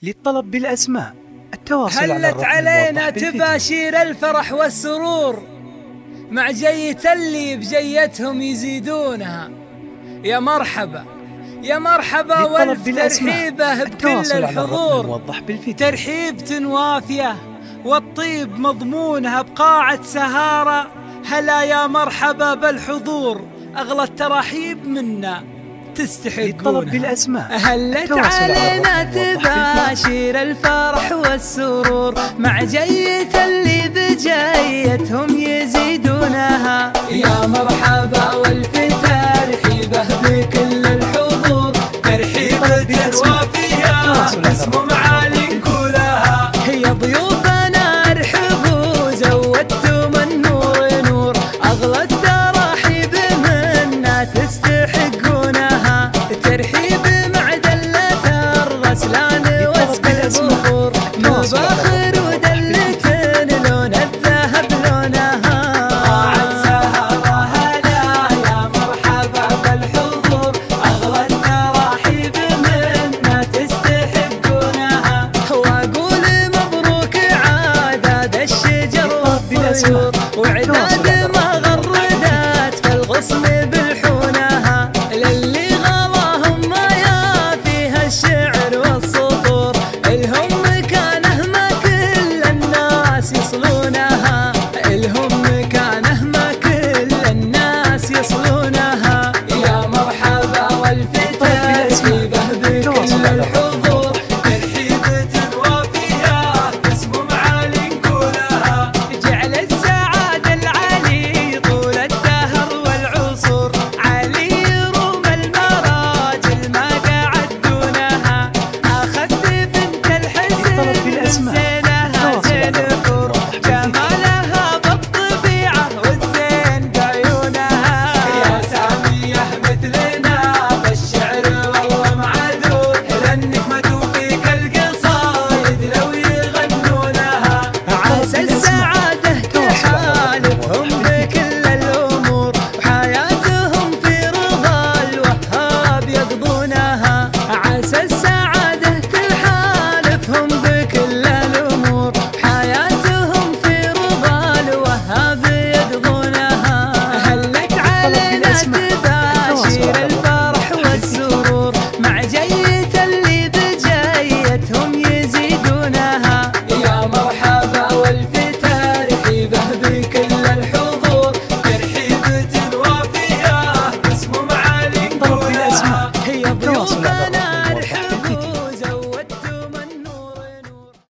للطلب بالأسماء التواصل على هلت علينا تباشير الفرح والسرور مع جية اللي بجيتهم يزيدونها. يا مرحبا يا مرحبا والف ترحيبه بكل الحضور، ترحيبة وافية والطيب مضمونها بقاعة سهارة. هلا يا مرحبا بالحضور، أغلى التراحيب منا تستحقونها. هلت علينا تباشير الفرح والسرور مع جية اللي بجيتهم يزيدونها. يا مرحبا والف ترحيبه بكل الحضور، ترحيبة وافية اسم معالي نقولها. يا ضيوفنا ارحبوا زودتم النور نور، أغلى التراحيب منا تستحقونها. ترحيب مع دلة الرسلان واسق البخور، مباخر ودلة لون الذهب لونها. قاعة سهرة هلا يا مرحبا بالحضور، أغلى التراحيب منا تستحقونها. وأقول مبروك عداد الشجر والطيور، وعداد ما غردت في الغصن بالحونها. للي غلاهم ما يافيها الشعر والسطور، الهم كانه ما كل الناس يصلونها. الهم كانه ما كل الناس يصلونها. يا مرحبا والف ترحيبه بكل الحضور، ترحيبة وافية اسم معالي نقولها. جعل السعادة العلي طول الدهر والعصور، علي يروم المراجل ما قعد دونها. أخذت بنت الحسن زينها زينها